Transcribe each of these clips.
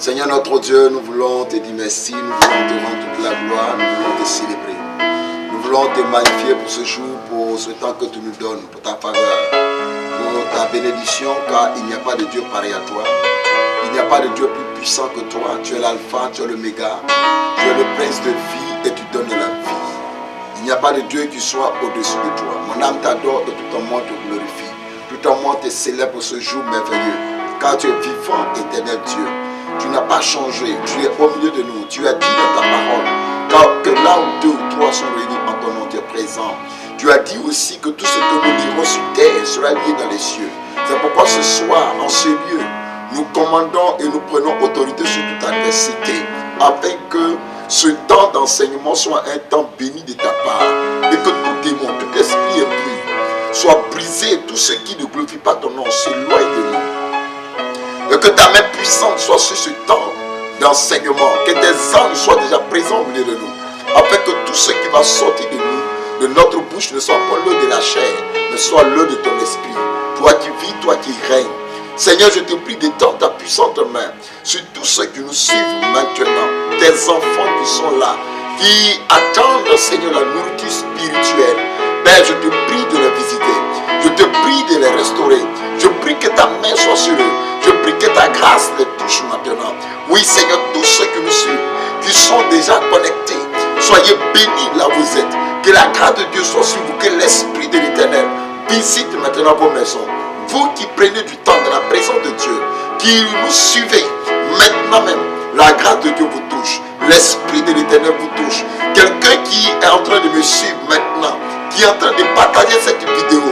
Seigneur notre Dieu, nous voulons te dire merci, nous voulons te rendre toute la gloire, nous voulons te célébrer. Nous voulons te magnifier pour ce jour, pour ce temps que tu nous donnes, pour ta faveur, pour ta bénédiction, car il n'y a pas de Dieu pareil à toi. Il n'y a pas de Dieu plus puissant que toi. Tu es l'alpha, tu es l'oméga, tu es le prince de vie et tu donnes la vie. Il n'y a pas de Dieu qui soit au-dessus de toi. Mon âme t'adore et tout en moi te glorifie. Tout en moi te célèbre pour ce jour merveilleux, car tu es vivant, éternel Dieu. Tu n'as pas changé, tu es au milieu de nous. Tu as dit dans ta parole que là où 2 ou 3 sont réunis en ton nom, tu es présent. Tu as dit aussi que tout ce que nous dirons sur terre sera lié dans les cieux. C'est pourquoi ce soir, en ce lieu, nous commandons et nous prenons autorité sur toute adversité, afin que ce temps d'enseignement soit un temps béni de ta part, et que tout démon, tout esprit impur soit brisé, et tout ce qui ne glorifie pas ton nom s'éloigne de nous. Et que ta main puissante soit sur ce temps d'enseignement, que tes anges soient déjà présents au milieu de nous, afin que tout ce qui va sortir de nous, de notre bouche, ne soit pas l'eau de la chair, mais soit l'eau de ton esprit. Toi qui vis, toi qui règnes. Seigneur, je te prie d'étendre ta puissante main sur tous ceux qui nous suivent maintenant, tes enfants qui sont là, qui attendent, Seigneur, la nourriture spirituelle. Père, je te prie de les visiter, je te prie de les restaurer, je prie que ta main soit sur eux, je prie que ta grâce les touche maintenant. Oui, Seigneur, tous ceux qui nous suivent, qui sont déjà connectés, soyez bénis là où vous êtes, que la grâce de Dieu soit sur vous, que l'Esprit de l'Éternel visite maintenant vos maisons. Vous qui prenez du temps dans la présence de Dieu, qui nous suivez maintenant même, la grâce de Dieu vous touche, l'Esprit de l'Éternel vous touche. Quelqu'un qui est en train de me suivre maintenant, qui est en train de partager cette vidéo,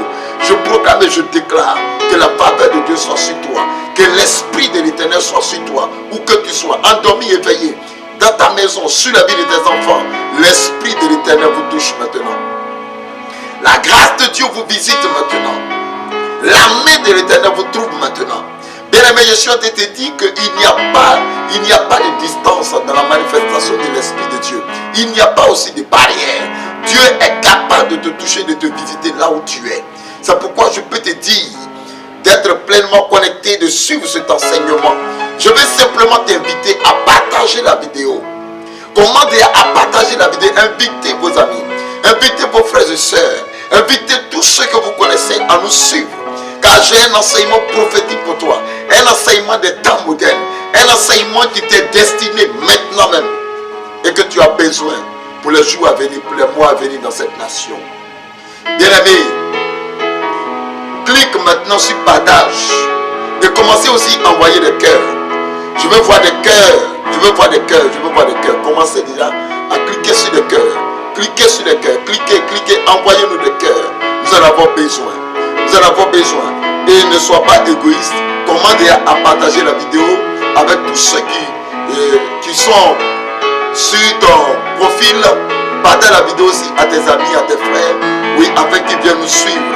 je proclame et je déclare que la faveur de Dieu soit sur toi, que l'Esprit de l'Éternel soit sur toi, où que tu sois, endormi, éveillé, dans ta maison, sur la vie de tes enfants, l'Esprit de l'Éternel vous touche maintenant. La grâce de Dieu vous visite maintenant. La main de l'Éternel vous trouve maintenant. Bien-aimé, je suis en train de te dire qu'il n'y a pas de distance dans la manifestation de l'Esprit de Dieu. Il n'y a pas aussi de barrière. Dieu est capable de te toucher, de te visiter là où tu es. C'est pourquoi je peux te dire d'être pleinement connecté, de suivre cet enseignement. Je vais simplement t'inviter à partager la vidéo. Comment dire à partager la vidéo? Invitez vos amis, invitez vos frères et sœurs, invitez tous ceux que vous connaissez à nous suivre. Car j'ai un enseignement prophétique pour toi, un enseignement des temps modernes, un enseignement qui t'est destiné maintenant même et que tu as besoin pour les jours à venir, pour les mois à venir dans cette nation. Bien-aimé, clique maintenant sur partage et commencez aussi à envoyer des cœurs. Je veux voir des cœurs, je veux voir des cœurs, je veux voir des cœurs. Commencez déjà à cliquer sur des cœurs, cliquez sur des cœurs, cliquez, envoyez-nous des cœurs. Nous en avons besoin. Nous en avons besoin. Et ne sois pas égoïste. Commande à partager la vidéo avec tous ceux qui sont sur ton profil. Partage la vidéo aussi à tes amis, à tes frères. Oui, afin qu'ils viennent nous suivre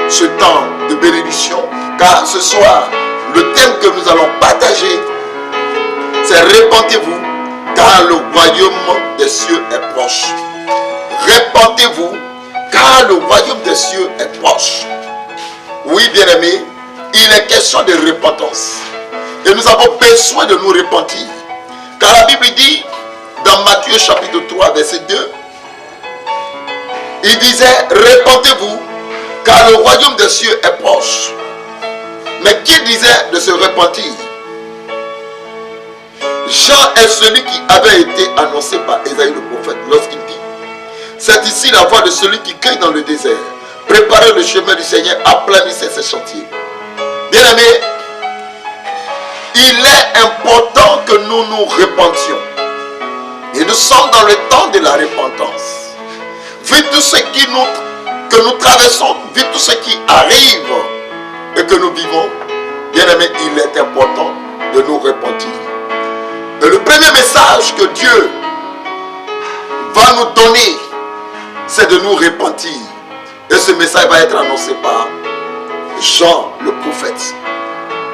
ce temps de bénédiction. Car ce soir, le thème que nous allons partager, c'est répentez-vous, car le royaume des cieux est proche. Répentez-vous, car le royaume des cieux est proche. Oui, bien-aimés, il est question de repentance. Et nous avons besoin de nous repentir. Car la Bible dit, dans Matthieu chapitre 3, verset 2, il disait, repentez-vous, car le royaume des cieux est proche. Mais qui disait de se repentir? Jean est celui qui avait été annoncé par Ésaïe le prophète lorsqu'il dit, c'est ici la voix de celui qui cueille dans le désert. Préparez le chemin du Seigneur, aplanissez ses chantiers. Bien-aimés, il est important que nous nous repentions. Et nous sommes dans le temps de la repentance. Vu tout ce que nous traversons, vu tout ce qui arrive et que nous vivons, bien-aimés, il est important de nous repentir. Et le premier message que Dieu va nous donner, c'est de nous repentir. Et ce message va être annoncé par Jean le prophète.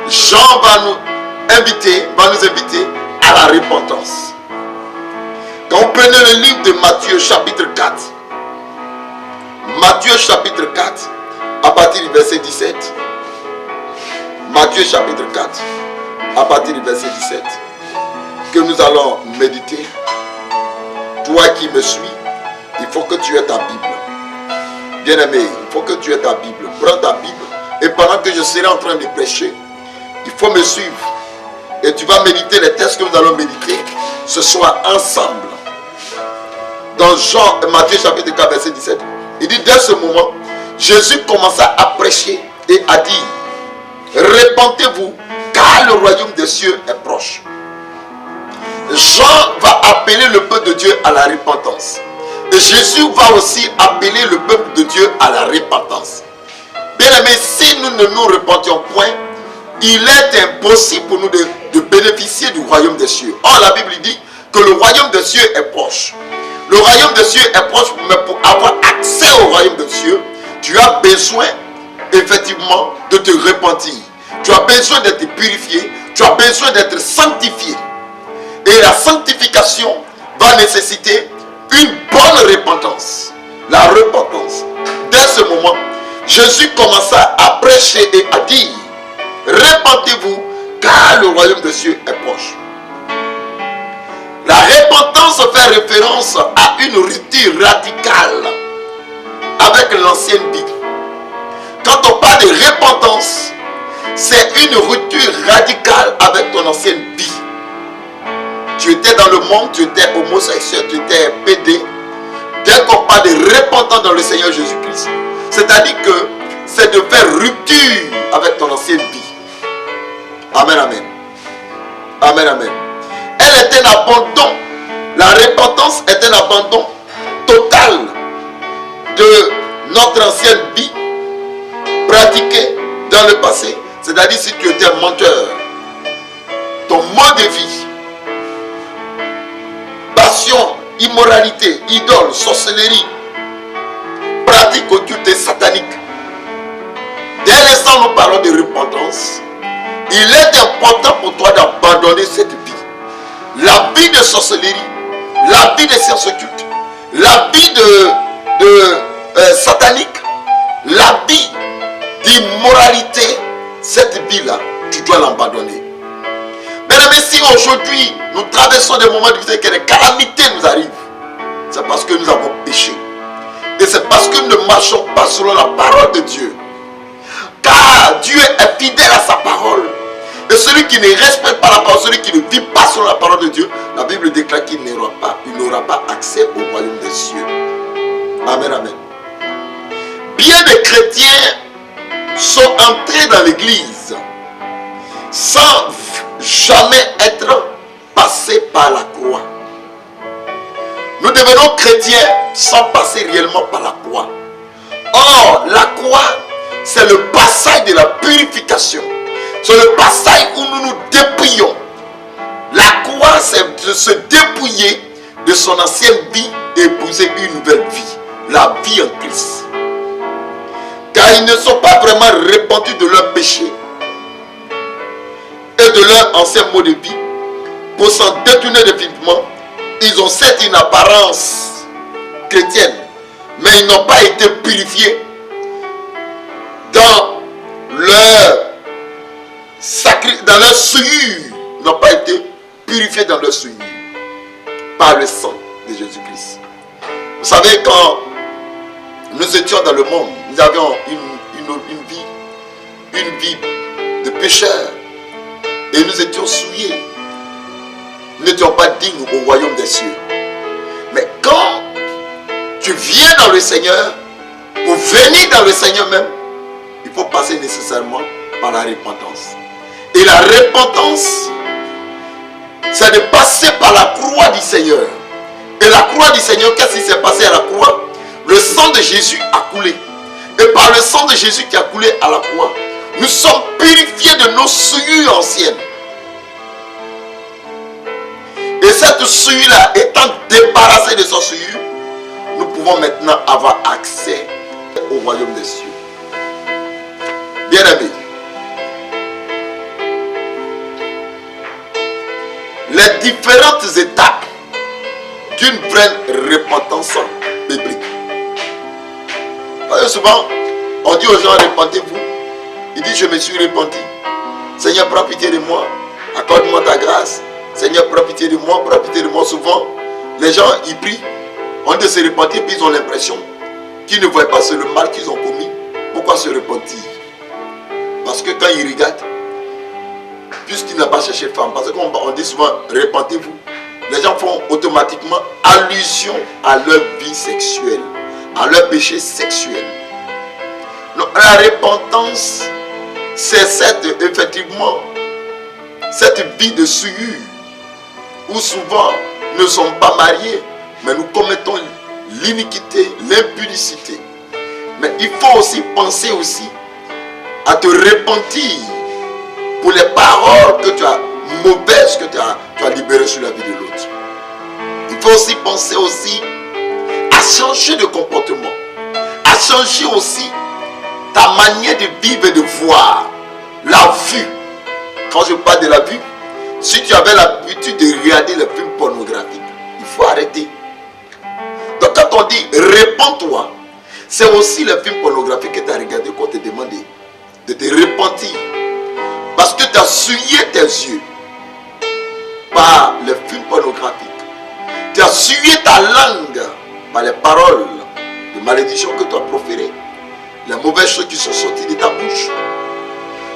Jean va nous inviter à la repentance. Quand vous prenez le livre de Matthieu chapitre 4, Matthieu chapitre 4, à partir du verset 17. Matthieu chapitre 4, à partir du verset 17. que nous allons méditer, toi qui me suis, il faut que tu aies ta Bible. Bien-aimé, il faut que tu aies ta Bible. Prends ta Bible et pendant que je serai en train de prêcher, il faut me suivre. Et tu vas méditer les textes que nous allons méditer ce soir ensemble. Dans Matthieu chapitre 4, verset 17, il dit, dès ce moment, Jésus commença à prêcher et à dire, répentez-vous, car le royaume des cieux est proche. Jean va appeler le peuple de Dieu à la repentance. Et Jésus va aussi appeler le peuple de Dieu à la repentance. Bien aimé, si nous ne nous repentions point, il est impossible pour nous de bénéficier du royaume des cieux. Or, la Bible dit que le royaume des cieux est proche. Le royaume des cieux est proche, mais pour avoir accès au royaume des cieux, tu as besoin effectivement de te repentir. Tu as besoin d'être purifié, tu as besoin d'être sanctifié. Et la sanctification va nécessiter une bonne repentance. La repentance. Dès ce moment, Jésus commença à prêcher et à dire, repentez-vous, car le royaume des cieux est proche. La repentance fait référence à une rupture radicale avec l'ancienne vie. Quand on parle de repentance, c'est une rupture radicale avec ton ancienne vie. Tu étais dans le monde, tu étais homosexuel, tu étais pédé. Dès qu'on parle de repentance dans le Seigneur Jésus-Christ, c'est-à-dire que c'est de faire rupture avec ton ancienne vie. Amen, amen. Amen, amen. Elle est un abandon. La repentance est un abandon total de notre ancienne vie pratiquée dans le passé. C'est-à-dire si tu étais un menteur, ton mode de vie, passion, immoralité, idole, sorcellerie, pratique occulte et satanique. Dès l'instant où nous parlons de repentance, il est important pour toi d'abandonner cette vie. La vie de sorcellerie, la vie de sciences occultes, la vie de satanique, la vie d'immoralité, cette vie-là, tu dois l'abandonner. Mais si aujourd'hui nous traversons des moments difficiles, que les calamités nous arrivent, c'est parce que nous avons péché. Et c'est parce que nous ne marchons pas selon la parole de Dieu. Car Dieu est fidèle à sa parole. Et celui qui ne respecte pas la parole, celui qui ne vit pas selon la parole de Dieu, la Bible déclare qu'il n'aura pas accès au royaume des cieux. Amen, amen. Bien des chrétiens sont entrés dans l'église sans jamais être passés par la croix. Nous devenons chrétiens sans passer réellement par la croix. Or, la croix, c'est le passage de la purification. C'est le passage où nous nous dépouillons. La croix, c'est de se dépouiller de son ancienne vie et épouser une nouvelle vie. La vie en Christ. Car ils ne sont pas vraiment repentis de leurs péchés et de leur ancien mode de vie. Pour s'en détourner définitivement, ils ont certes une apparence chrétienne, mais ils n'ont pas été purifiés dans leur souillure. Ils n'ont pas été purifiés dans leur souillure par le sang de Jésus-Christ. Vous savez, quand nous étions dans le monde, nous avions une vie de pécheurs et nous étions souillés. Nous n'étions pas dignes au royaume des cieux. Mais quand tu viens dans le Seigneur, pour venir dans le Seigneur même, il faut passer nécessairement par la repentance. Et la repentance, c'est de passer par la croix du Seigneur. Et la croix du Seigneur, qu'est-ce qui s'est passé à la croix? Le sang de Jésus a coulé. Et par le sang de Jésus qui a coulé à la croix, nous sommes purifiés de nos souillures anciennes. Et cette souillure-là étant débarrassée de son souillure, nous pouvons maintenant avoir accès au royaume des cieux. Bien-aimés, les différentes étapes d'une vraie repentance biblique. Parce que souvent, on dit aux gens, repentez-vous. Il dit, je me suis repenti. Seigneur, prends pitié de moi. Accorde-moi ta grâce. Seigneur, prends pitié de moi, prends pitié de moi. Souvent, les gens, ils prient, on de se repentir, puis ils ont l'impression qu'ils ne voient pas c'est le mal qu'ils ont commis. Pourquoi se repentir? Parce que quand ils regardent, puisqu'il n'a pas cherché femme, parce qu'on dit souvent, repentez-vous, les gens font automatiquement allusion à leur vie sexuelle, à leur péché sexuel. Donc, la repentance, c'est effectivement cette vie de souillure où souvent nous ne sommes pas mariés, mais nous commettons l'iniquité, l'impudicité. Mais il faut aussi penser aussi à te repentir pour les paroles que tu as mauvaises, que tu as libérées sur la vie de l'autre. Il faut aussi penser aussi à changer de comportement, à changer aussi ta manière de vivre et de voir, la vue. Quand je parle de la vue, si tu avais l'habitude de regarder les films pornographiques, il faut arrêter. Donc quand on dit répands-toi, c'est aussi le film pornographique que tu as regardé qu'on te demande de te repentir. Parce que tu as souillé tes yeux par les films pornographiques. Tu as souillé ta langue par les paroles de malédiction que tu as proférées. Les mauvaises choses qui sont sorties de ta bouche.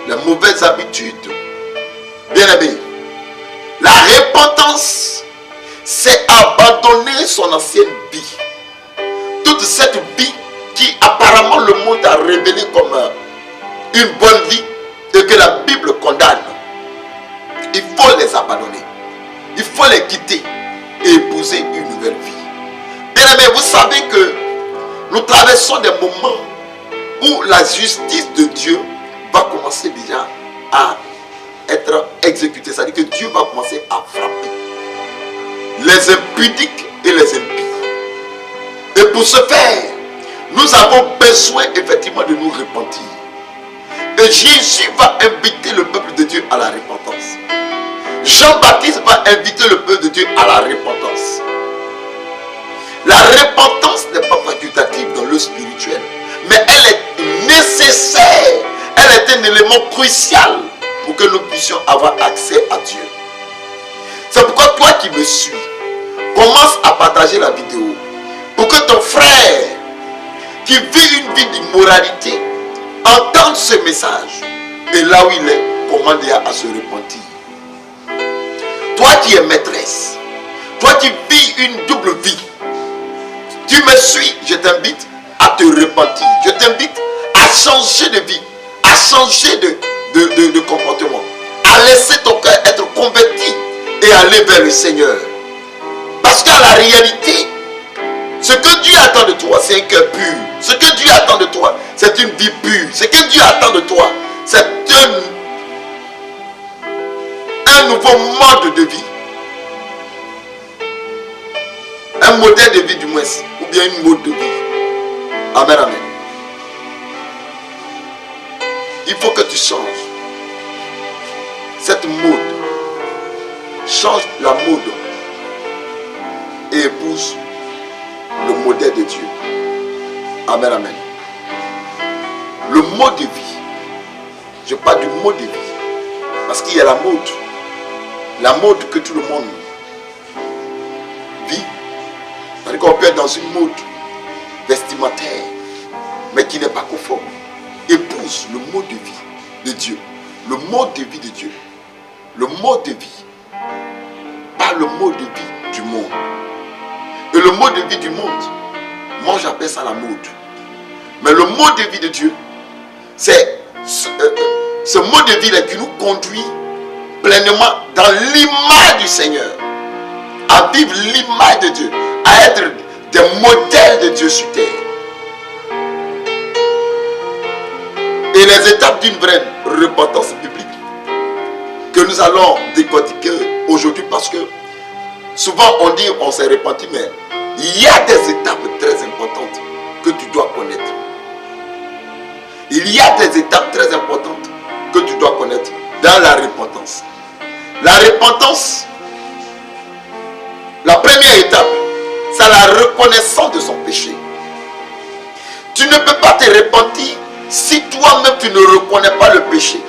Les mauvaises habitudes. Bien-aimé, la repentance, c'est abandonner son ancienne vie. Toute cette vie qui apparemment le monde a révélé comme une bonne vie et que la Bible condamne. Il faut les abandonner. Il faut les quitter et épouser une nouvelle vie. Bien-aimé, vous savez que nous traversons des moments où la justice de Dieu va commencer déjà à être exécutée. C'est-à-dire que Dieu va commencer à frapper les impudiques et les impies. Et pour ce faire, nous avons besoin effectivement de nous repentir. Et Jésus va inviter le peuple de Dieu à la repentance. Jean-Baptiste va inviter le peuple de Dieu à la repentance. La repentance n'est pas facultative dans le spirituel, mais elle est nécessaire. Elle est un élément crucial pour que nous puissions avoir accès à Dieu. C'est pourquoi toi qui me suis, commence à partager la vidéo pour que ton frère qui vit une vie d'immoralité entende ce message et là où il est, commande à se repentir. Toi qui es maîtresse, toi qui vis une double vie, tu me suis, je t'invite à te repentir. Je t'invite à changer de vie, à changer de comportement, à laisser ton cœur être converti et aller vers le Seigneur. Parce qu'à la réalité, ce que Dieu attend de toi, c'est un cœur pur. Ce que Dieu attend de toi, c'est une vie pure. Ce que Dieu attend de toi, c'est un nouveau mode de vie. Un modèle de vie du moins, ou bien une mode de vie. Amen, amen. Il faut que tu changes. Cette mode. Change la mode. Et épouse le modèle de Dieu. Amen, amen. Le mode de vie. Je parle du mode de vie. Parce qu'il y a la mode. La mode que tout le monde vit. C'est-à-dire qu'on peut être dans une mode vestimentaire, mais qui n'est pas conforme. Épouse le mode de vie de Dieu. Le mode de vie de Dieu. Le mode de vie. Pas le mode de vie du monde. Et le mode de vie du monde, moi j'appelle ça la mode. Mais le mode de vie de Dieu, c'est ce mode de vie-là qui nous conduit pleinement dans l'image du Seigneur. À vivre l'image de Dieu. À être des modèles de Dieu sur terre. Et les étapes d'une vraie repentance biblique que nous allons décortiquer aujourd'hui, parce que souvent on dit on s'est repenti, mais il y a des étapes très importantes que tu dois connaître. Il y a des étapes très importantes que tu dois connaître dans la repentance. La repentance, la première étape, c'est la reconnaissance de son péché. Tu ne peux pas te repentir si toi-même tu ne reconnais pas le péché.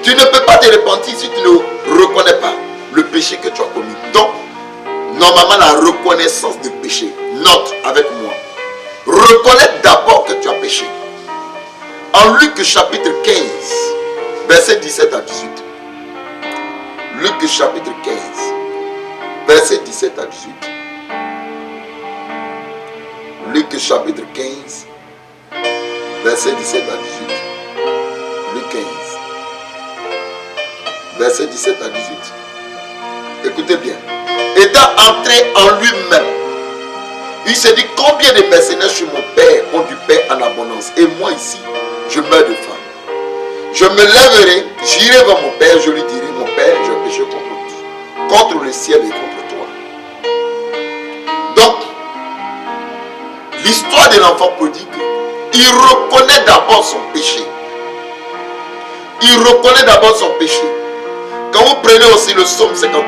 Tu ne peux pas te repentir si tu ne reconnais pas le péché que tu as commis. Donc, normalement, la reconnaissance de péché, note avec moi. Reconnais d'abord que tu as péché. En Luc chapitre 15, verset 17 à 18. Luc chapitre 15, verset 17 à 18. Luc chapitre 15, verset 17 à 18. Luc 15, verset 17 à 18. Écoutez bien. Étant entré en lui-même, il s'est dit, combien de mercenaires chez mon père ont du pain en abondance, et moi ici, je meurs de faim. Je me lèverai, j'irai vers mon père, je lui dirai, mon père, j'ai péché contre le ciel et contre toi. Donc, l'histoire de l'enfant prodigue, il reconnaît d'abord son péché. Il reconnaît d'abord son péché. Quand vous prenez aussi le psaume 51,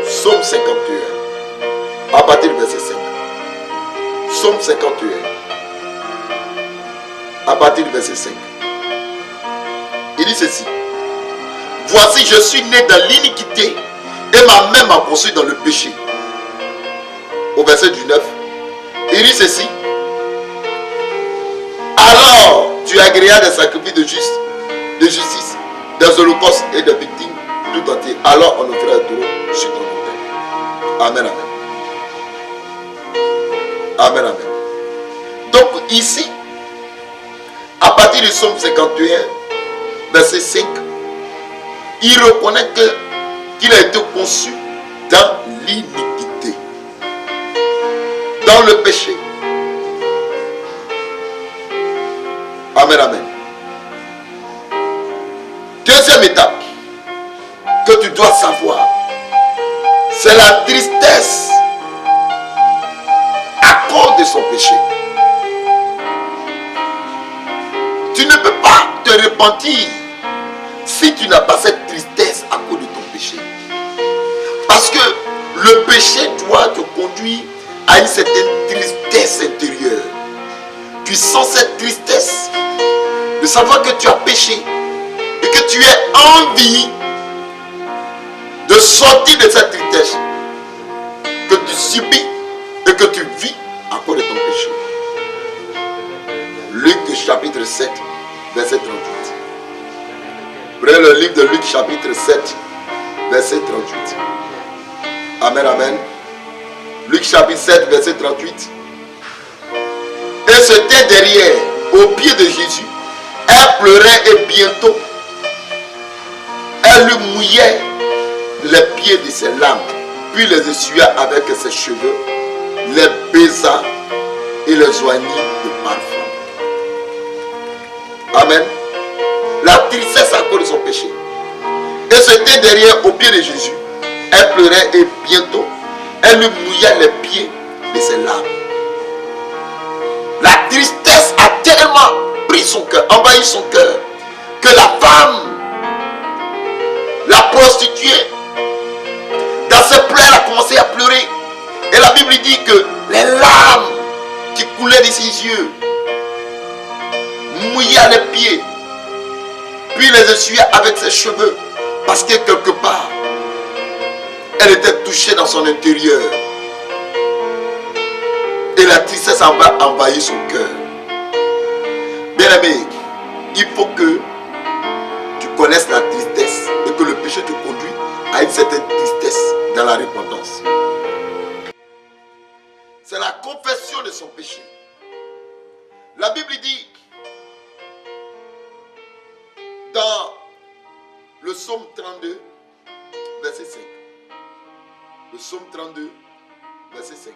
psaume 51, à partir du verset 5. Psaume 51, à partir du verset 5. Il dit ceci. Voici, je suis né dans l'iniquité et ma mère m'a conçu dans le péché. Au verset du 9, il dit ceci. Alors, tu agréas des sacrifices de justice, des holocaustes et des victimes tout entier. Alors, on offrira un taureau sur ton autel. Amen, amen. Amen, amen. Donc, ici, à partir du psaume 51, verset 5, il reconnaît qu'il a été conçu dans l'iniquité, dans le péché. Amen, amen. Deuxième étape que tu dois savoir, c'est la tristesse à cause de son péché. Tu ne peux pas te repentir si tu n'as pas cette tristesse à cause de ton péché. Parce que le péché doit te conduire à une certaine tristesse intérieure. Tu sens cette tristesse de savoir que tu as péché et que tu as envie de sortir de cette tristesse que tu subis et que tu vis à cause de ton péché. Luc chapitre 7, verset 38. Prenez le livre de Luc chapitre 7, verset 38. Amen, amen. Luc chapitre 7, verset 38. Et c'était derrière, au pied de Jésus. Elle pleurait et bientôt, elle lui mouillait les pieds de ses larmes, puis les essuya avec ses cheveux, les baisa et les oignit de parfum. Amen. La tristesse à cause de son péché. Et c'était derrière, au pied de Jésus. Elle pleurait et bientôt, elle lui mouilla les pieds de ses larmes. La tristesse a tellement pris son cœur, envahi son cœur, que la femme, la prostituée, dans ses pleurs, elle a commencé à pleurer. Et la Bible dit que les larmes qui coulaient de ses yeux mouillaient les pieds, puis les essuya avec ses cheveux, parce que quelque part, elle était touchée dans son intérieur. Et la tristesse a envahi son cœur. Bien aimé, il faut que tu connaisses la tristesse et que le péché te conduit à une certaine tristesse dans la repentance. C'est la confession de son péché. La Bible dit dans le psaume 32, verset 5. Le psaume 32, verset 5.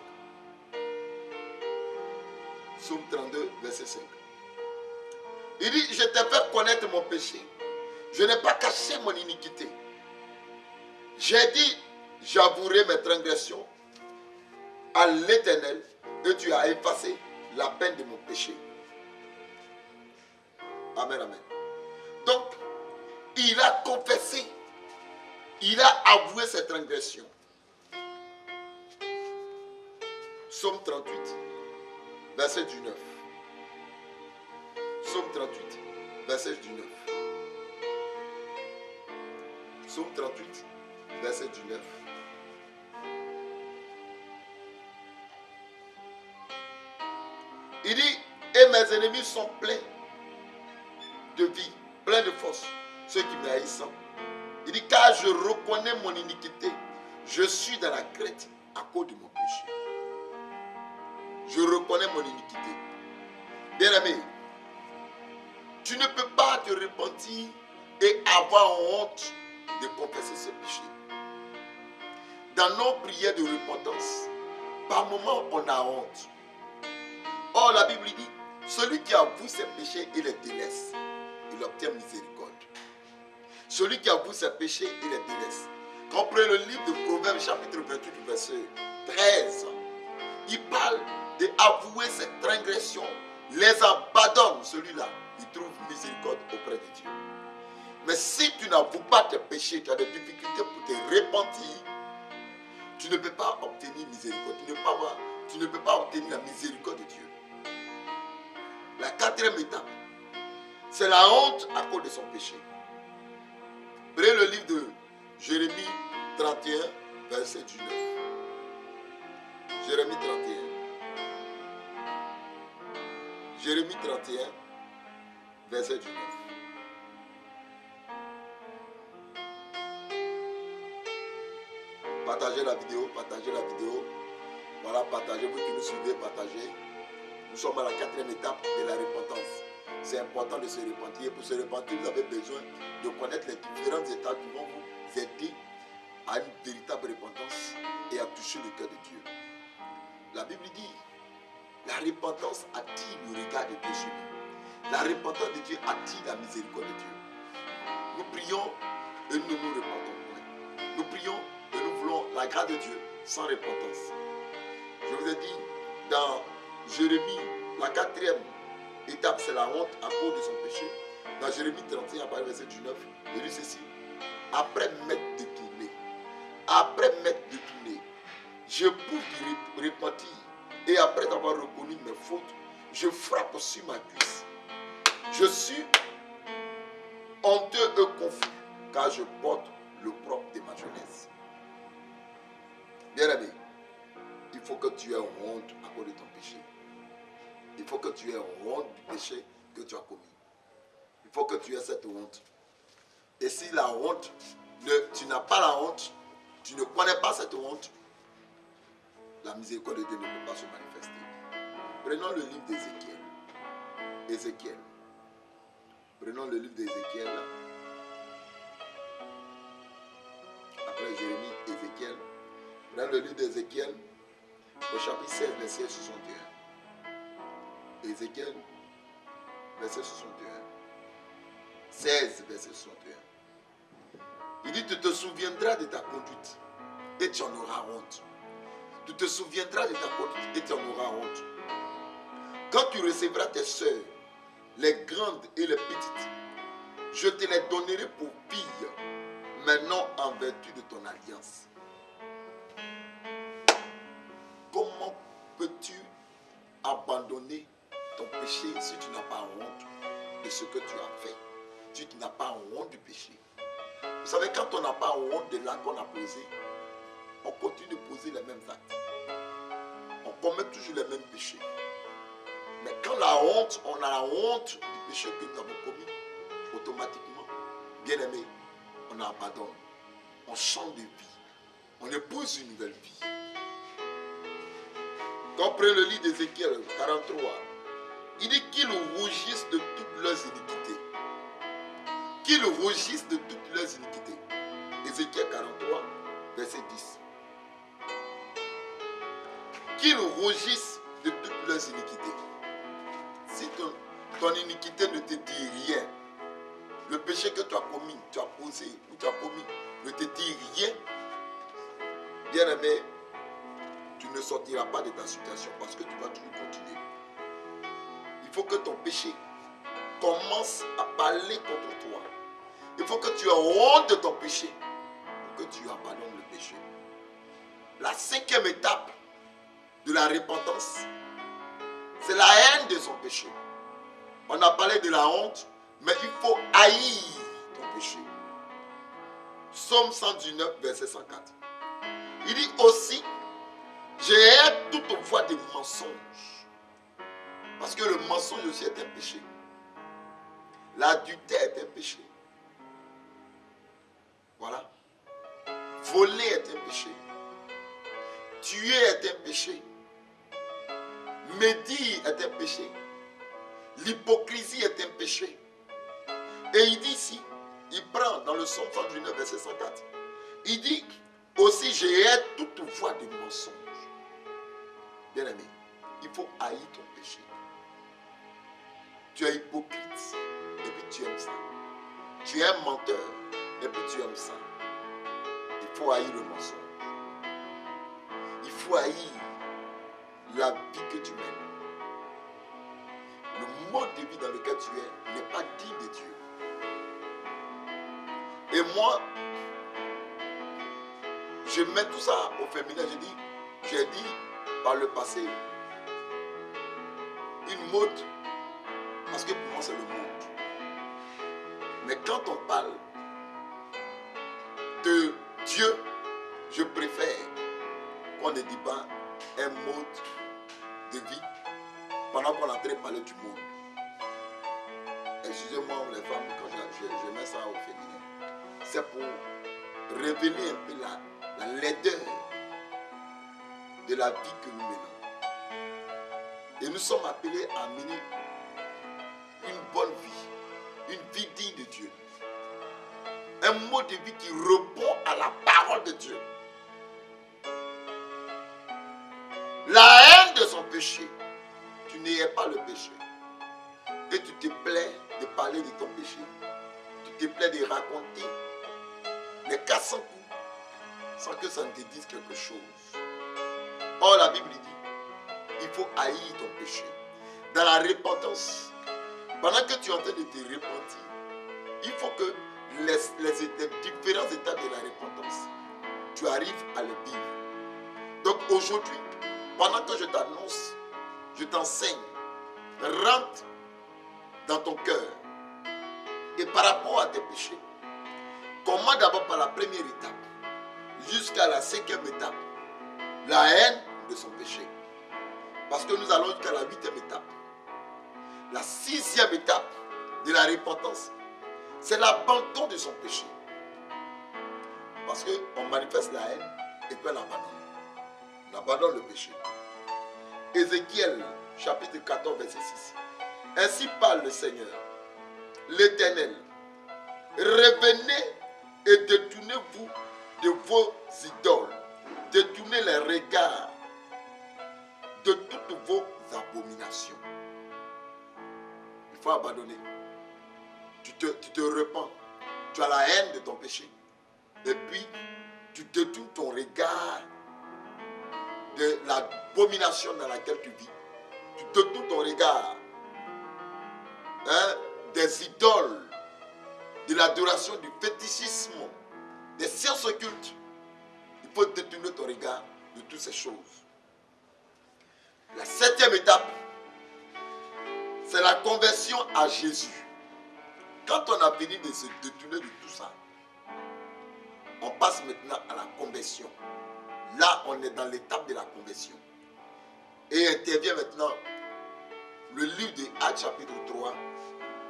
Psaume 32, verset 5. Il dit, je t'ai fait connaître mon péché. Je n'ai pas caché mon iniquité. J'ai dit, j'avouerai mes transgressions à l'Éternel et tu as effacé la peine de mon péché. Amen, amen. Donc, il a confessé, il a avoué ses transgressions. Psaume 38, verset du 9. Psaume 38, verset du 9. Psaume 38, verset 19. Il dit, et mes ennemis sont pleins de vie, pleins de force, ceux qui me haïssent. Il dit, car je reconnais mon iniquité, je suis dans la crête à cause de mon péché. Je reconnais mon iniquité. Bien-aimé, tu ne peux pas te repentir et avoir honte de confesser ce péché. Dans nos prières de repentance, par moments on a honte. Or la Bible dit, celui qui avoue ses péchés et les délaisse, il obtient miséricorde. Celui qui avoue ses péchés et les délaisse. Quand on prend le livre de Proverbes chapitre 28 verset 13, il parle d'avouer ses transgressions, les abandonne, celui-là, il trouve miséricorde auprès de Dieu. Mais si tu n'avoues pas tes péchés, tu as des difficultés pour te repentir, tu ne peux pas obtenir miséricorde. Tu ne peux pas obtenir la miséricorde de Dieu. La quatrième étape, c'est la honte à cause de son péché. Prenez le livre de Jérémie 31, verset 19. Jérémie 31. Jérémie 31, verset 19. Partagez la vidéo, partagez la vidéo. Voilà, partagez, vous qui nous suivez, partagez. Nous sommes à la quatrième étape de la repentance. C'est important de se repentir. Pour se repentir, vous avez besoin de connaître les différentes étapes qui vont vous aider à une véritable repentance et à toucher le cœur de Dieu. La Bible dit, la repentance attire le regard de Dieu sur nous. La repentance de Dieu attire la miséricorde de Dieu. Nous prions et nous nous repentons point. Nous prions et nous voulons la grâce de Dieu sans repentance. Je vous ai dit, dans Jérémie, la quatrième étape, c'est la honte à cause de son péché. Dans Jérémie 31, à verset 19, il dit ceci. Après m'être détourné, je pouvais repentir. Et après avoir reconnu mes fautes, je frappe sur ma cuisse. Je suis honteux et confus, car je porte le propre de ma jeunesse. Bien-aimé, il faut que tu aies honte à cause de ton péché. Il faut que tu aies honte du péché que tu as commis. Il faut que tu aies cette honte. Et si la honte, tu n'as pas la honte, tu ne connais pas cette honte, la miséricorde de Dieu ne peut pas se manifester. Prenons le livre d'Ézéchiel. Ézéchiel. Prenons le livre d'Ézéchiel. Après Jérémie, Ézéchiel. Prenons le livre d'Ézéchiel au chapitre 16, verset 61. Ézéchiel, verset 61. 16, verset 61. Il dit, tu te souviendras de ta conduite et tu en auras honte. Tu te souviendras de ta conduite et tu en auras honte. Quand tu recevras tes soeurs, les grandes et les petites, je te les donnerai pour filles, maintenant en vertu de ton alliance. Comment peux-tu abandonner ton péché si tu n'as pas honte de ce que tu as fait? Si tu n'as pas honte du péché. Vous savez, quand on n'a pas honte de l'acte qu'on a posé, on continue de poser les mêmes actes. On commet toujours les mêmes péchés. Mais quand la honte, on a la honte du péché que nous avons commis, automatiquement, bien aimé, on abandonne. On change de vie. On épouse une nouvelle vie. Quand on prend le livre d'Ézéchiel 43, il dit qu'ils rougissent de toutes leurs iniquités. Qu'ils rougissent de toutes leurs iniquités. Ézéchiel 43, verset 10. Qu'ils rougissent de toutes leurs iniquités. Si ton iniquité ne te dit rien, le péché que tu as commis, tu as posé ou tu as commis, ne te dit rien, bien aimé, tu ne sortiras pas de ta situation parce que tu vas toujours continuer. Il faut que ton péché commence à parler contre toi. Il faut que tu aies honte de ton péché pour que tu abandonnes le péché. La cinquième étape de la repentance, c'est la haine de son péché. On a parlé de la honte, mais il faut haïr ton péché. Psaume 119, verset 104. Il dit aussi, j'ai hais toute voie de mensonge. Parce que le mensonge aussi est un péché. L'adultère est un péché. Voilà. Voler est un péché. Tuer est un péché. Médire est un péché. L'hypocrisie est un péché. Et il dit ici, il prend dans le Psaume 119, verset 104, il dit aussi, j'ai hais toute voie de mensonge. Bien aimé, il faut haïr ton péché. Tu es hypocrite et puis tu aimes ça. Tu es un menteur et puis tu aimes ça. Il faut haïr le mensonge. Il faut haïr la vie que tu mènes. Le mode de vie dans lequel tu es n'est pas digne de Dieu. Et moi, je mets tout ça au féminin. J'ai dit par le passé, une mode, parce que pour moi c'est le monde. Mais quand on parle de Dieu, je préfère qu'on ne dise pas un mode de vie pendant qu'on est en train de parler du monde. Excusez-moi les femmes quand je mets ça au féminin. C'est pour révéler un peu la laideur de la vie que nous menons. Et nous sommes appelés à mener une bonne vie, une vie digne de Dieu. Un mode de vie qui répond à la parole de Dieu. La haine de son péché, tu n'ayais pas le péché. Et tu te plais de parler de ton péché. Tu te plais de raconter les 400 coups sans que ça ne te dise quelque chose. Or, la Bible dit, il faut haïr ton péché. Dans la repentance, pendant que tu es en train de te repentir, il faut que les différents états de la repentance, tu arrives à les vivre. Donc aujourd'hui, pendant que je t'annonce, je t'enseigne, rentre dans ton cœur. Et par rapport à tes péchés, commence d'abord par la première étape, jusqu'à la 5e étape, la haine de son péché. Parce que nous allons jusqu'à la 8e étape. La 6e étape de la repentance, c'est l'abandon de son péché. Parce qu'on manifeste la haine et puis on l'abandonne. On abandonne le péché. Ézéchiel, chapitre 14, verset 6. Ainsi parle le Seigneur, l'Éternel. Revenez et détournez-vous de vos idoles. Détournez les regards de toutes vos abominations. Il faut abandonner. Tu te repens. Tu as la haine de ton péché. Et puis, tu détournes ton regard de l'abomination dans laquelle tu vis. Tu détournes ton regard des idoles, de l'adoration, du fétichisme, des sciences occultes. Il faut détourner ton regard de toutes ces choses. La 7e étape, c'est la conversion à Jésus. Quand on a fini de se détourner de tout ça, on passe maintenant à la conversion. Là, on est dans l'étape de la conversion. Et intervient maintenant le livre des Actes chapitre 3,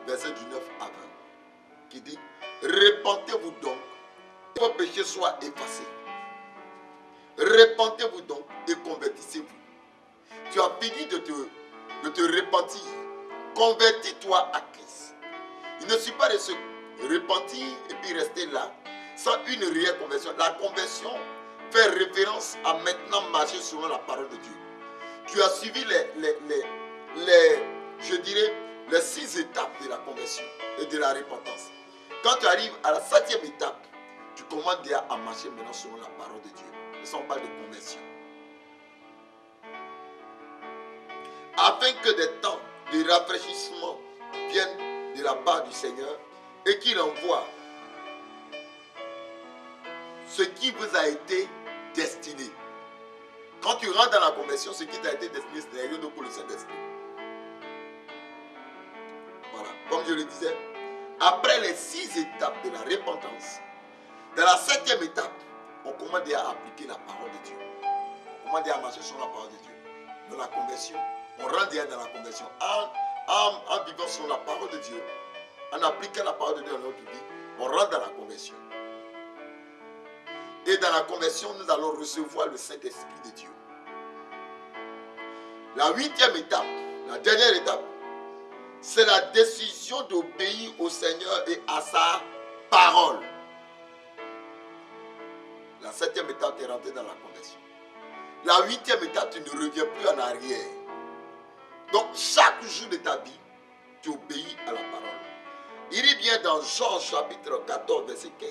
verset du 9 à 20, qui dit, repentez-vous donc, que vos péchés soient effacés. Repentez-vous donc et convertissez-vous. Tu as fini de te repentir. Convertis-toi à Christ. Il ne suffit pas de se repentir et puis rester là, sans une réelle conversion. La conversion fait référence à maintenant marcher selon la parole de Dieu. Tu as suivi les 6 étapes de la conversion et de la repentance. Quand tu arrives à la 7e étape, tu commences déjà à marcher maintenant selon la parole de Dieu. Et ça, on parle de conversion. Afin que des temps de rafraîchissement viennent de la part du Seigneur et qu'il envoie ce qui vous a été destiné. Quand tu rentres dans la conversion, ce qui t'a été destiné, ce n'est rien d'autre que le Saint-Esprit. Voilà, comme je le disais, après les 6 étapes de la repentance, Dans la 7e étape, on commence déjà à appliquer la parole de Dieu. On commence déjà à marcher sur la parole de Dieu. Dans la conversion, on rentre déjà dans la conversion. En vivant sur la parole de Dieu, en appliquant la parole de Dieu dans notre vie, on rentre dans la conversion. Et dans la conversion, nous allons recevoir le Saint-Esprit de Dieu. La 8e étape, la dernière étape, c'est la décision d'obéir au Seigneur et à sa parole. La 7e étape, tu es rentré dans la conversion. La 8e étape, tu ne reviens plus en arrière. Donc, chaque jour de ta vie, tu obéis à la parole. Il est bien dans Jean chapitre 14, verset 15.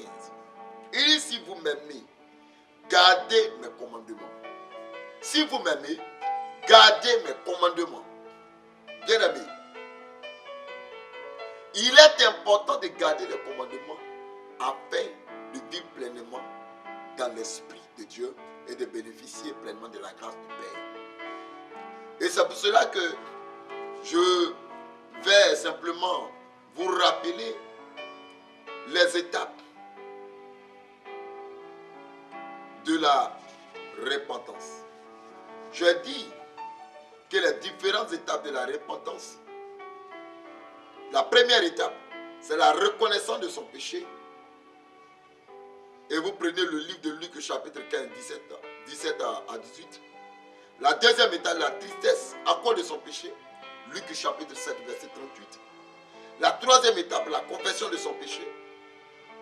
Il dit, si vous m'aimez, gardez mes commandements. Si vous m'aimez, gardez mes commandements. Bien aimé, il est important de garder les commandements afin de vivre pleinement dans l'Esprit de Dieu et de bénéficier pleinement de la grâce du Père. Et c'est pour cela que je vais simplement vous rappeler les étapes de la repentance. Je dis que les différentes étapes de la repentance, la première étape, c'est la reconnaissance de son péché. Et vous prenez le livre de Luc chapitre 15, 17 à 18. La deuxième étape, la tristesse à cause de son péché. Luc chapitre 7, verset 38. La troisième étape, la confession de son péché.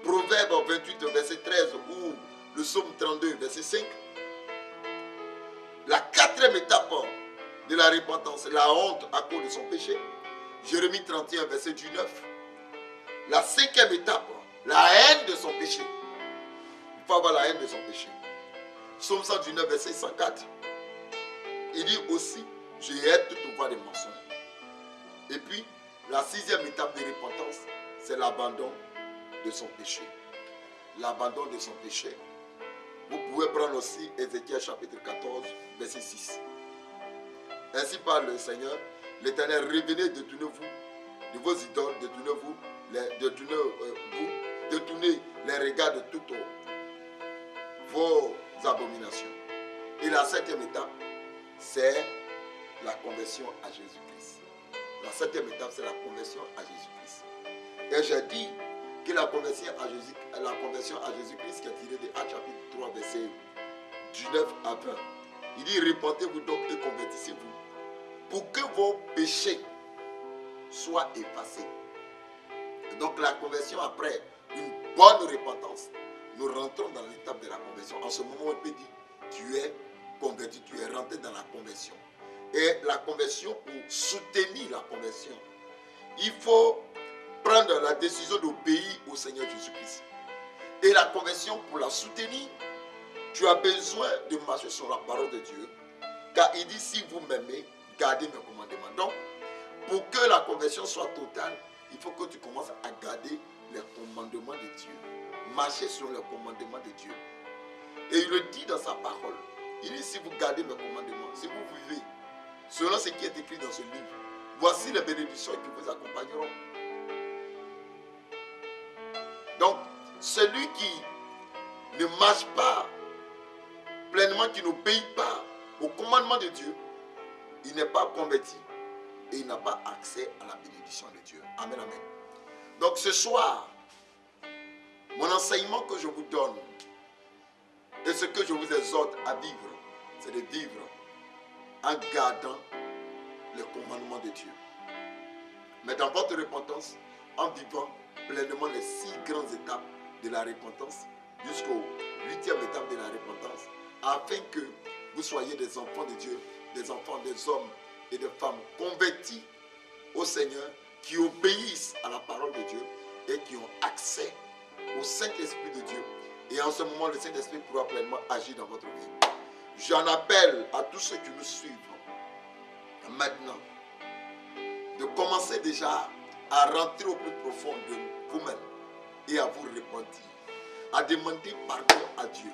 Proverbe 28, verset 13 ou le psaume 32, verset 5. La quatrième étape de la repentance, la honte à cause de son péché. Jérémie 31, verset 19. La cinquième étape, la haine de son péché. Il faut avoir la haine de son péché. Psaume 119, verset 104. Il dit aussi, je hais toute voie de mensonge. Et puis, la sixième étape de repentance, c'est l'abandon de son péché. L'abandon de son péché. Vous pouvez prendre aussi Ézéchiel chapitre 14, verset 6. Ainsi parle le Seigneur, l'Éternel, revenez, détournez-vous de vos idoles, détournez les regards de toutes vos abominations. Et la septième étape, c'est la conversion à Jésus-Christ. La septième étape, c'est la conversion à Jésus-Christ. Et j'ai dit que la conversion à Jésus-Christ, qui est tirée de Actes chapitre 3, verset 19 à 20. Il dit, repentez-vous donc et convertissez-vous pour que vos péchés soient effacés. Et donc la conversion, après une bonne repentance, nous rentrons dans l'étape de la conversion. En ce moment, on peut dire, tu es converti, tu es rentré dans la conversion. Et la conversion, pour soutenir la conversion, il faut prendre la décision d'obéir au Seigneur Jésus-Christ. Et la conversion, pour la soutenir, tu as besoin de marcher sur la parole de Dieu. Car il dit, si vous m'aimez, gardez mes commandements. Donc, pour que la conversion soit totale, il faut que tu commences à garder les commandements de Dieu. Marcher sur les commandements de Dieu. Et il le dit dans sa parole. Il dit, si vous gardez mes commandements, si vous vivez selon ce qui est écrit dans ce livre, voici les bénédictions qui vous accompagneront. Donc, celui qui ne marche pas pleinement, qui n'obéit pas au commandement de Dieu, il n'est pas converti et il n'a pas accès à la bénédiction de Dieu. Amen, amen. Donc ce soir, mon enseignement que je vous donne et ce que je vous exhorte à vivre, c'est de vivre en gardant les commandements de Dieu. Mais dans votre repentance, en vivant pleinement les 6 grandes étapes de la repentance jusqu'aux 8e étape de la repentance, afin que vous soyez des enfants de Dieu, des enfants, des hommes et des femmes convertis au Seigneur, qui obéissent à la parole de Dieu et qui ont accès au Saint-Esprit de Dieu. Et en ce moment, le Saint-Esprit pourra pleinement agir dans votre vie. J'en appelle à tous ceux qui nous suivent maintenant de commencer déjà à rentrer au plus profond de vous-même et à vous repentir, à demander pardon à Dieu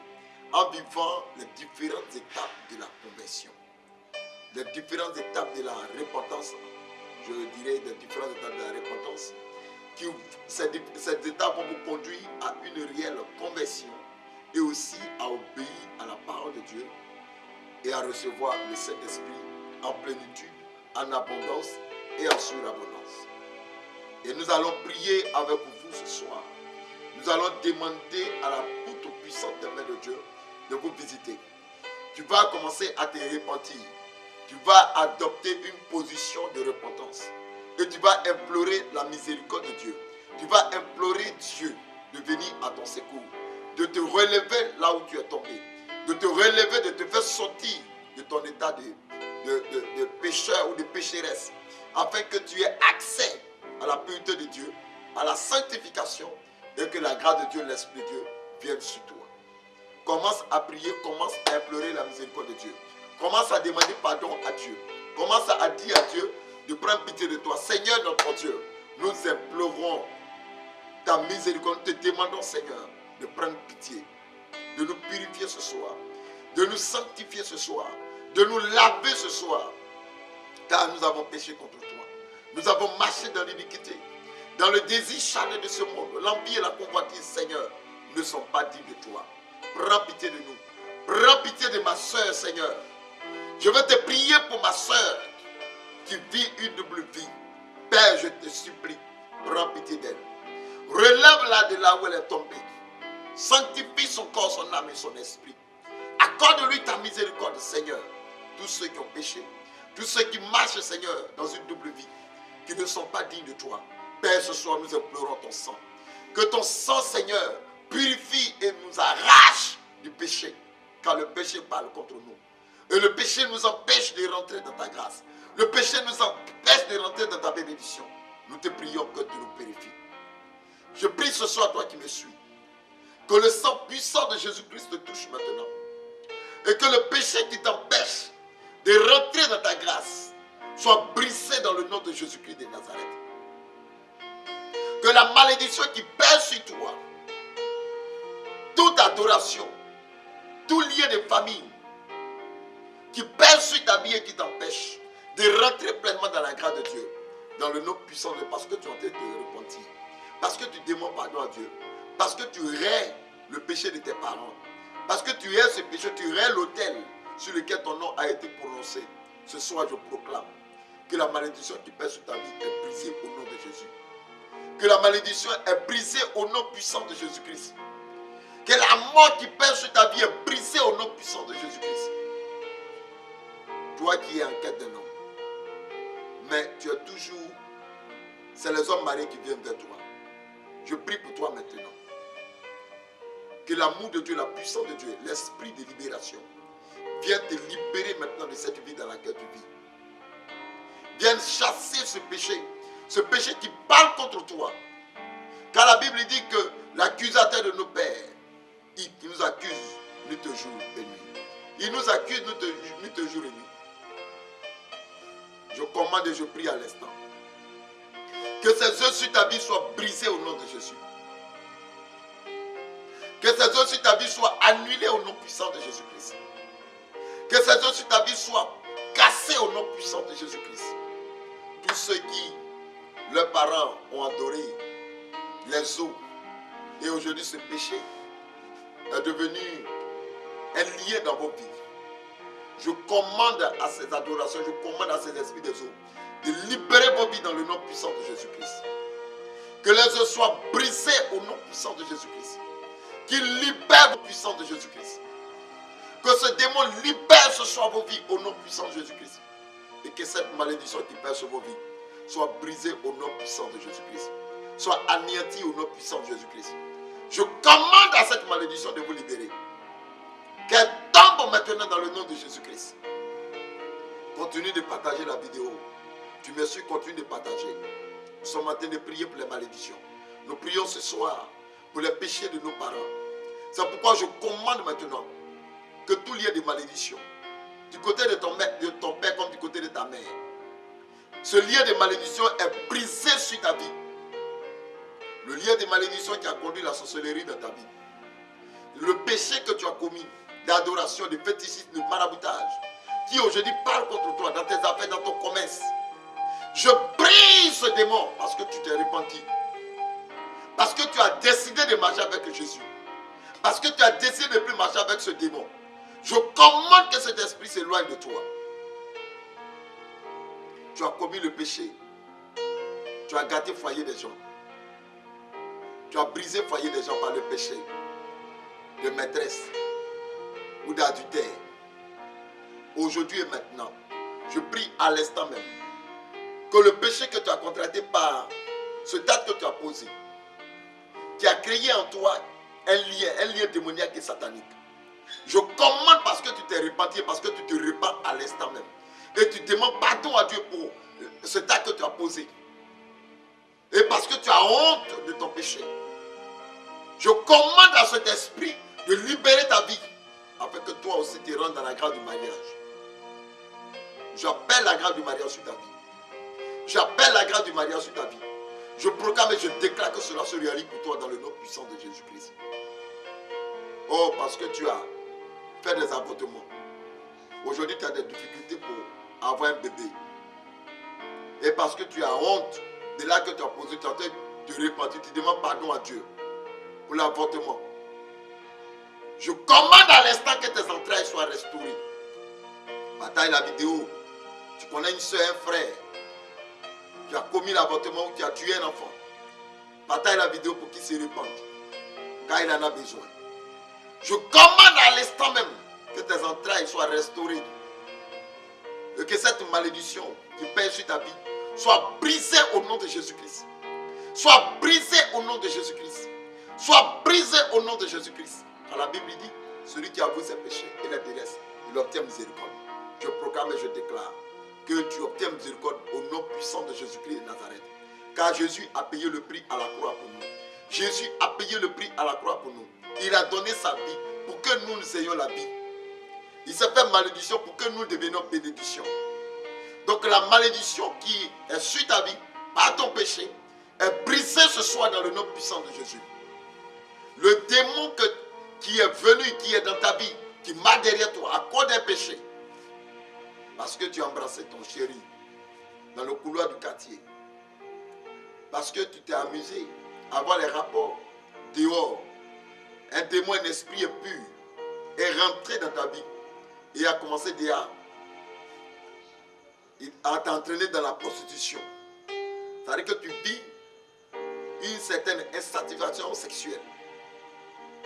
en vivant les différentes étapes de la conversion, les différentes étapes de la repentance, je dirais les différentes étapes de la repentance, Ces étapes vont vous conduire à une réelle conversion et aussi à obéir à la parole de Dieu et à recevoir le Saint-Esprit en plénitude, en abondance et en surabondance. Et nous allons prier avec vous ce soir. Nous allons demander à la toute puissante main de Dieu de vous visiter. Tu vas commencer à te repentir. Tu vas adopter une position de repentance. Et tu vas implorer la miséricorde de Dieu. Tu vas implorer Dieu de venir à ton secours. De te relever là où tu es tombé. De te relever, de te faire sortir de ton état de pécheur ou de pécheresse. Afin que tu aies accès à la pureté de Dieu, à la sanctification, et que la grâce de Dieu, l'Esprit de Dieu, vienne sur toi. Commence à prier, commence à implorer la miséricorde de Dieu. Commence à demander pardon à Dieu. Commence à dire à Dieu de prendre pitié de toi. Seigneur notre Dieu, nous implorons ta miséricorde. Nous te demandons, Seigneur, de prendre pitié, de nous purifier ce soir, de nous sanctifier ce soir, de nous laver ce soir, car nous avons péché contre toi. Nous avons marché dans l'iniquité, dans le désir charnel de ce monde, l'envie et la convoitise, Seigneur, ne sont pas dignes de toi. Prends pitié de nous. Prends pitié de ma soeur, Seigneur. Je veux te prier pour ma soeur qui vit une double vie. Père, je te supplie, prends pitié d'elle. Relève-la de là où elle est tombée. Sanctifie son corps, son âme et son esprit. Accorde-lui ta miséricorde, Seigneur. Tous ceux qui ont péché, tous ceux qui marchent, Seigneur, dans une double vie, qui ne sont pas dignes de toi. Père, ce soir, nous implorons ton sang. Que ton sang, Seigneur, purifie et nous arrache du péché. Car le péché parle contre nous. Et le péché nous empêche de rentrer dans ta grâce. Le péché nous empêche de rentrer dans ta bénédiction. Nous te prions que tu nous purifies. Je prie ce soir, toi qui me suis, que le sang puissant de Jésus-Christ te touche maintenant. Et que le péché qui t'empêche de rentrer dans ta grâce soit brisé dans le nom de Jésus-Christ de Nazareth. Que la malédiction qui pèse sur toi, toute adoration, tout lien de famille qui pèse sur ta vie et qui t'empêche de rentrer pleinement dans la grâce de Dieu, dans le nom puissant de Dieu, parce que tu es en train de te repentir, parce que tu demandes pardon à Dieu, parce que tu hais le péché de tes parents, parce que tu hais ce péché, tu hais l'autel sur lequel ton nom a été prononcé. Ce soir, je proclame que la malédiction qui pèse sur ta vie est brisée au nom de Jésus. Que la malédiction est brisée au nom puissant de Jésus-Christ. Que la mort qui pèse sur ta vie est brisée au nom puissant de Jésus-Christ. Toi qui es en quête d'un homme, mais tu es toujours, c'est les hommes mariés qui viennent vers toi. Je prie pour toi maintenant. Que l'amour de Dieu, la puissance de Dieu, l'esprit de libération vienne te libérer maintenant de cette vie dans laquelle tu vis. Vienne chasser ce péché qui parle contre toi. Car la Bible dit que l'accusateur de nos pères, il nous accuse nuit et jour et nuit. Il nous accuse nuit et jour et nuit. Je commande et je prie à l'instant que ces œuvres sur ta vie soient brisées au nom de Jésus. Que ces œuvres sur ta vie soient annulées au nom puissant de Jésus-Christ. Que ces œuvres sur ta vie soient cassées au nom puissant de Jésus-Christ. Tous ceux qui, leurs parents ont adoré les eaux, et aujourd'hui ce péché est devenu un lien dans vos vies. Je commande à ces adorations, je commande à ces esprits des eaux de libérer vos vies dans le nom puissant de Jésus-Christ. Que les eaux soient brisées au nom puissant de Jésus-Christ. Qu'il libère vos puissants de Jésus-Christ. Que ce démon libère ce soir vos vies au nom puissant de Jésus-Christ. Et que cette malédiction qui pèse sur vos vies soit brisée au nom puissant de Jésus-Christ. Soit anéantie au nom puissant de Jésus-Christ. Je commande à cette malédiction de vous libérer. Qu'elle tombe maintenant dans le nom de Jésus-Christ. Continue de partager la vidéo. Tu me suis, continue de partager. Nous sommes en train de prier pour les malédictions. Nous prions ce soir pour les péchés de nos parents. C'est pourquoi je commande maintenant que tout lien de malédiction, du côté de ton père comme du côté de ta mère, ce lien de malédiction est brisé sur ta vie. Le lien de malédiction qui a conduit la sorcellerie dans ta vie. Le péché que tu as commis d'adoration, de fétichisme, de maraboutage, qui aujourd'hui parle contre toi dans tes affaires, dans ton commerce. Je brise ce démon parce que tu t'es repenti. Parce que tu as décidé de marcher avec Jésus. Parce que tu as décidé de ne plus marcher avec ce démon. Je commande que cet esprit s'éloigne de toi. Tu as commis le péché. Tu as gâté le foyer des gens. Tu as brisé le foyer des gens par le péché de maîtresse ou d'adultère. Aujourd'hui et maintenant, je prie à l'instant même que le péché que tu as contracté par ce date que tu as posé, qui a créé en toi un lien démoniaque et satanique. Je commande parce que tu t'es repenti, parce que tu te repens à l'instant même. Et tu demandes pardon à Dieu pour ce date que tu as posé. Et parce que tu as honte de ton péché. Je commande à cet esprit de libérer ta vie, afin que toi aussi tu rentres dans la grâce du mariage. J'appelle la grâce du mariage sur ta vie. J'appelle la grâce du mariage sur ta vie. Je proclame et je déclare que cela se réalise pour toi dans le nom puissant de Jésus-Christ. Oh, parce que tu as fait des avortements. Aujourd'hui, tu as des difficultés pour avoir un bébé. Et parce que tu as honte de là que tu as posé, tu es en train de te repentir, tu demandes pardon à Dieu pour l'avortement. Je commande à l'instant que tes entrailles soient restaurées. Bataille la vidéo. Tu connais une soeur, un frère qui a commis l'avortement ou qui a tué un enfant. Bataille la vidéo pour qu'il se repente quand il en a besoin. Je commande à l'instant même que tes entrailles soient restaurées. Et que cette malédiction qui pèse sur ta vie soit brisée au nom de Jésus-Christ. Soit brisée au nom de Jésus-Christ. Soit brisée au nom de Jésus-Christ. Car la Bible dit, celui qui avoue ses péchés et les délaisse, il obtient miséricorde. Je proclame et je déclare que tu obtiens miséricorde au nom puissant de Jésus-Christ de Nazareth. Car Jésus a payé le prix à la croix pour nous. Jésus a payé le prix à la croix pour nous. Il a donné sa vie pour que nous ayons la vie. Il s'est fait malédiction pour que nous devenions bénédiction. Donc la malédiction qui est sur ta vie, par ton péché, est brisée ce soir dans le nom puissant de Jésus. Le démon qui est venu, qui est dans ta vie, qui marche derrière toi à cause d'un péché, parce que tu as embrassé ton chéri dans le couloir du quartier, parce que tu t'es amusé à avoir les rapports dehors, un démon, un esprit impur est rentré dans ta vie et a commencé déjà à t'entraîner dans la prostitution. C'est-à-dire que tu vis une certaine insatisfaction sexuelle.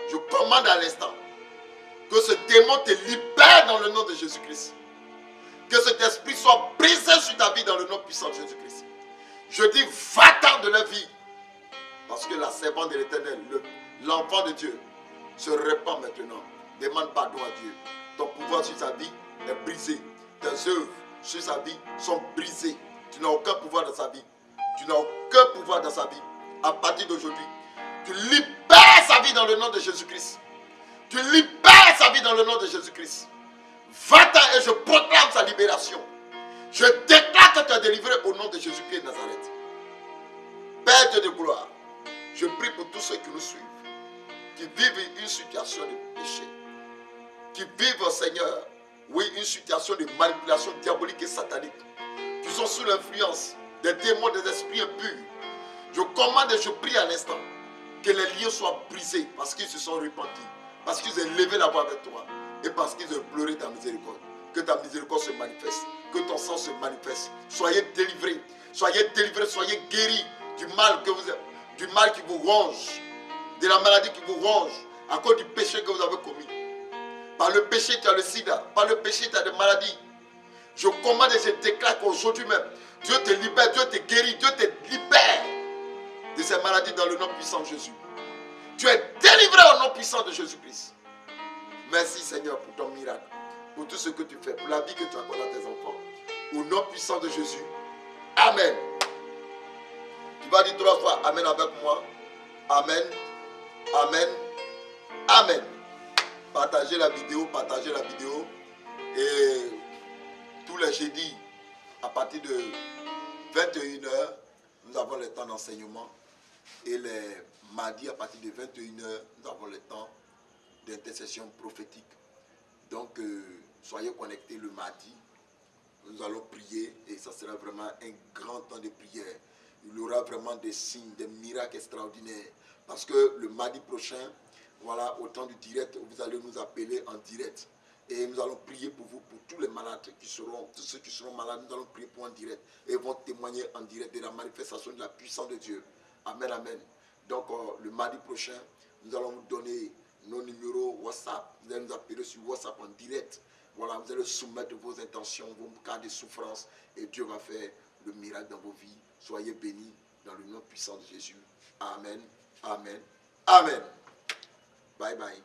Je commande à l'instant que ce démon te libère dans le nom de Jésus-Christ. Que cet esprit soit brisé sur ta vie dans le nom puissant de Jésus-Christ. Je dis, va-t'en de la vie. Parce que la servante de l'Éternel, l'enfant de Dieu, se répand maintenant. Demande pardon à Dieu. Ton pouvoir sur sa vie est brisé. Tes œuvres sur sa vie sont brisées. Tu n'as aucun pouvoir dans sa vie. Tu n'as aucun pouvoir dans sa vie. À partir d'aujourd'hui, tu libères sa vie dans le nom de Jésus-Christ. Tu libères sa vie dans le nom de Jésus-Christ. Va-t'en et je proclame sa libération. Je déclare que tu es délivré au nom de Jésus-Christ de Nazareth. Père Dieu de gloire, je prie pour tous ceux qui nous suivent, qui vivent une situation de péché, qui vivent, Seigneur, oui, une situation de manipulation diabolique et satanique, qui sont sous l'influence des démons, des esprits impurs. Je commande et je prie à l'instant que les liens soient brisés parce qu'ils se sont repentis, parce qu'ils ont levé la voix avec toi et parce qu'ils ont pleuré ta miséricorde. Que ta miséricorde se manifeste, que ton sang se manifeste. Soyez délivrés, soyez guéris du mal qui vous ronge, de la maladie qui vous ronge à cause du péché que vous avez commis. Par le péché, tu as le sida, par le péché, tu as des maladies. Je commande et je déclare qu'aujourd'hui même, Dieu te libère, Dieu te guérit, Dieu te libère de ces maladies dans le nom puissant de Jésus. Tu es délivré au nom puissant de Jésus-Christ. Merci Seigneur pour ton miracle, pour tout ce que tu fais, pour la vie que tu accordes à tes enfants. Au nom puissant de Jésus. Amen. Tu vas dire 3 fois Amen avec moi. Amen. Amen. Amen. Partagez la vidéo, partagez la vidéo. Et tous les jeudis, à partir de 21 h, nous avons le temps d'enseignement. Et les mardis, à partir de 21 h, nous avons le temps d'intercession prophétique. Donc, soyez connectés le mardi. Nous allons prier et ça sera vraiment un grand temps de prière. il y aura vraiment des signes, des miracles extraordinaires. Parce que le mardi prochain, voilà, au temps du direct, vous allez nous appeler en direct. Et nous allons prier pour vous, pour tous les malades qui seront, tous ceux qui seront malades, nous allons prier pour en direct. Et vont témoigner en direct de la manifestation de la puissance de Dieu. Amen, amen. Donc, le mardi prochain, nous allons vous donner nos numéros WhatsApp. Vous allez nous appeler sur WhatsApp en direct. Voilà, vous allez soumettre vos intentions, vos cas de souffrance. Et Dieu va faire le miracle dans vos vies. Soyez bénis dans le nom puissant de Jésus. Amen, amen, amen. Bye bye.